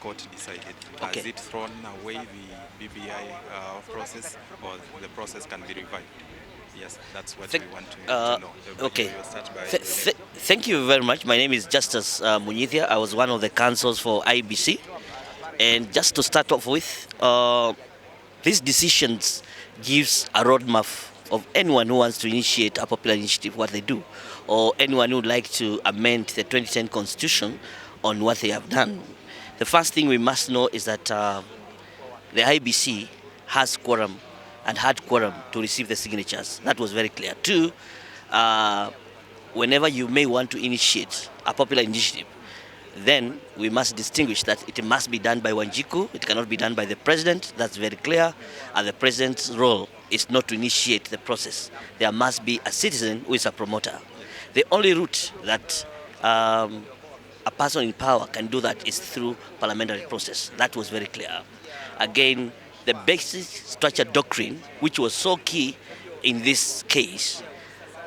court decided? Okay. Has it thrown away the BBI process, or the process can be revived? Yes, that's what Th- we want uh, to know. okay. You start by Thank you very much. My name is Justice Munithia. I was one of the counsels for IBC. And just to start off with, these decisions gives a roadmap of anyone who wants to initiate a popular initiative, what they do, or anyone who would like to amend the 2010 Constitution on what they have done. The first thing we must know is that the IBC has quorum and had quorum to receive the signatures. That was very clear. Two, uh, whenever you may want to initiate a popular initiative, then we must distinguish that it must be done by Wanjiku, it cannot be done by the president, that's very clear, and the president's role is not to initiate the process. There must be a citizen who is a promoter. The only route that a person in power can do that is through parliamentary process. That was very clear. Again, the basic structure doctrine, which was so key in this case,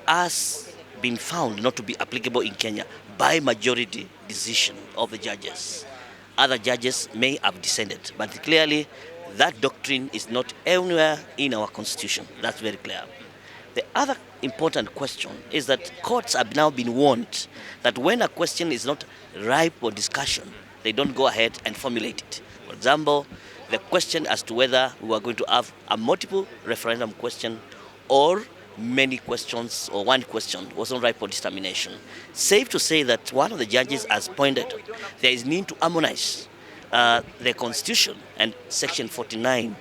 has been found not to be applicable in Kenya by majority decision of the judges. Other judges may have dissented, but clearly that doctrine is not anywhere in our constitution. That's very clear. The other important question is that courts have now been warned that when a question is not ripe for discussion, they don't go ahead and formulate it. For example, the question as to whether we are going to have a multiple referendum question or many questions or one question wasn't ripe for determination. Safe to say that one of the judges has pointed there is need to harmonize the constitution and section 49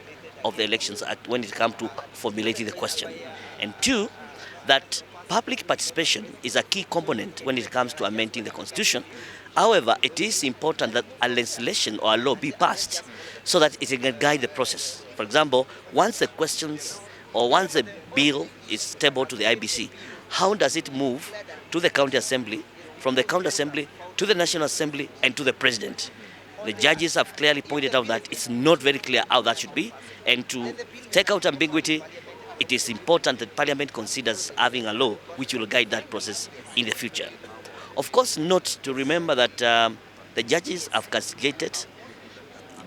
of the Elections Act when it comes to formulating the question. And two, that public participation is a key component when it comes to amending the constitution. However, it is important that a legislation or a law be passed so that it can guide the process. For example, once the questions or once the bill is tabled to the IBC, how does it move to the county assembly, from the county assembly to the National Assembly and to the president? The judges have clearly pointed out that it's not very clear how that should be, and to take out ambiguity, it is important that Parliament considers having a law which will guide that process in the future. Of course, not to remember that the judges have castigated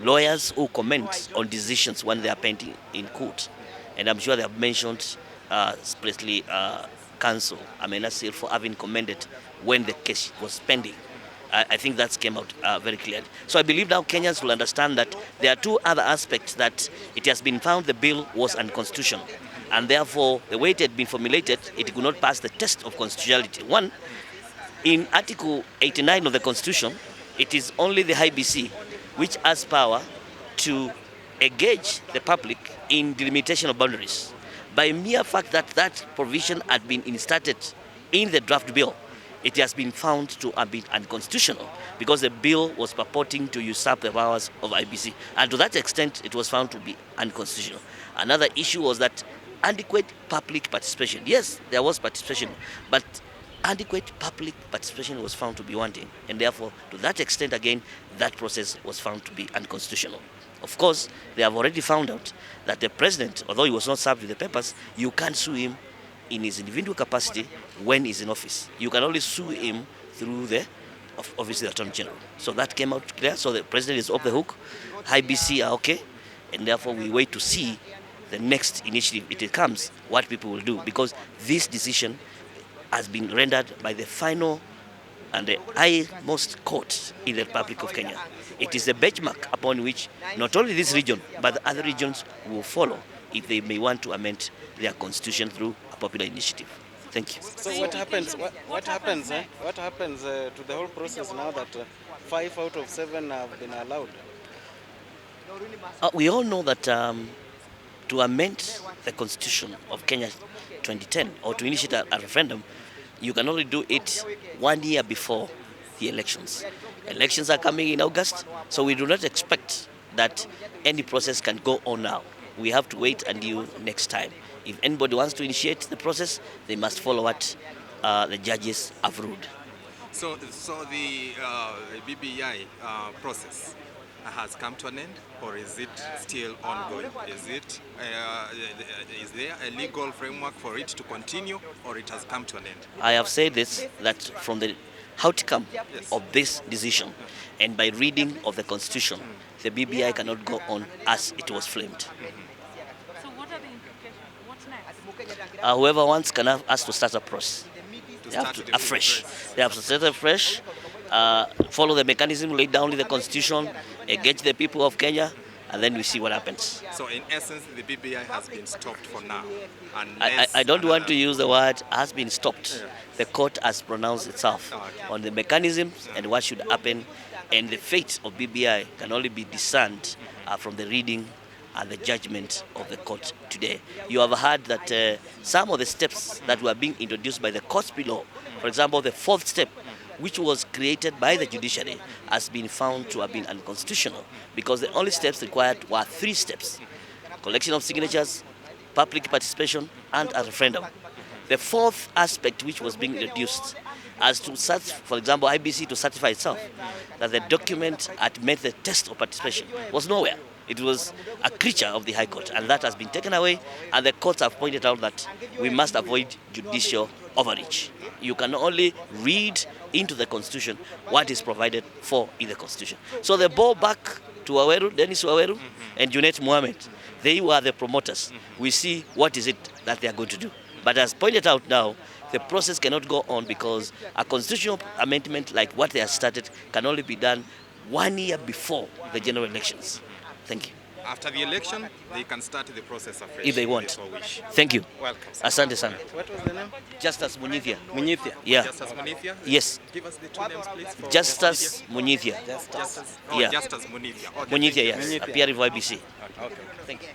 lawyers who comment on decisions when they are pending in court. And I'm sure they have mentioned especially counsel, Ahmed Nassir, for having commended when the case was pending. I think that came out very clearly. So I believe now Kenyans will understand that there are two other aspects that it has been found the bill was unconstitutional. And therefore, the way it had been formulated, it could not pass the test of constitutionality. One, in Article 89 of the Constitution, it is only the IBC which has power to engage the public in delimitation of boundaries. By mere fact that that provision had been inserted in the draft bill, it has been found to have been unconstitutional because the bill was purporting to usurp the powers of IBC. And to that extent, it was found to be unconstitutional. Another issue was that adequate public participation. Yes, there was participation, but adequate public participation was found to be wanting. And therefore, to that extent, again, that process was found to be unconstitutional. Of course, they have already found out that the president, although he was not served with the papers, you can't sue him in his individual capacity when he's in office. You can only sue him through the office of the Attorney General. So that came out clear. So the president is off the hook. IBC are okay. And therefore we wait to see the next initiative, if it comes, what people will do. Because this decision has been rendered by the final and the highest court in the Republic of Kenya. It is a benchmark upon which not only this region, but the other regions will follow if they may want to amend their constitution through a popular initiative. Thank you. So what happens? What happens? What happens to the whole process now that 5 out of 7 have been allowed? We all know that to amend the constitution of Kenya 2010 or to initiate a referendum, you can only do it 1 year before the elections. Elections are coming in August, so we do not expect that any process can go on now. We have to wait until next time. If anybody wants to initiate the process, they must follow what the judges have ruled. So the BBI process has come to an end, or is it still ongoing? Is there a legal framework for it to continue, or it has come to an end? I have said this, that from the outcome of this decision, and by reading of the constitution, the BBI cannot go on as it was framed. So what are the implications? What's next? Whoever wants can ask to start a process. To They have start to the afresh. process. They have to start afresh, follow the mechanism laid down in the constitution, engage the people of Kenya, and then we see what happens. So in essence, the BBI has been stopped for now. I don't want to use the word has been stopped. The court has pronounced itself on the mechanisms and what should happen, and the fate of BBI can only be discerned from the reading and the judgment of the court today. You have heard that some of the steps that were being introduced by the courts below, for example, the fourth step, which was created by the judiciary, has been found to have been unconstitutional because the only steps required were 3 steps: collection of signatures, public participation, and a referendum. The fourth aspect which was being introduced as to, for example, IBC to certify itself that the document had met the test of participation was nowhere. It was a creature of the High Court, and that has been taken away, and the courts have pointed out that we must avoid judicial overreach. You can only read into the Constitution what is provided for in the Constitution. So the ball back to Waweru, Dennis Waweru, and Junet Mohammed. They were the promoters. We see what is it that they are going to do. But as pointed out now, the process cannot go on because a constitutional amendment like what they have started can only be done 1 year before the general elections. Thank you. After the election, they can start the process afresh. If they want. so wish. Thank you. Welcome. Asante sana. What was the name? Justice Munyithia. Munyithia. Yeah. Justice Munithia? Yes. Give us the 2 names, please. For Justice Munyithia. Justice. Yeah. Justice Munithia. Okay, Munyithia, thank you. yes. Appearing for IBC. Okay. Thank you.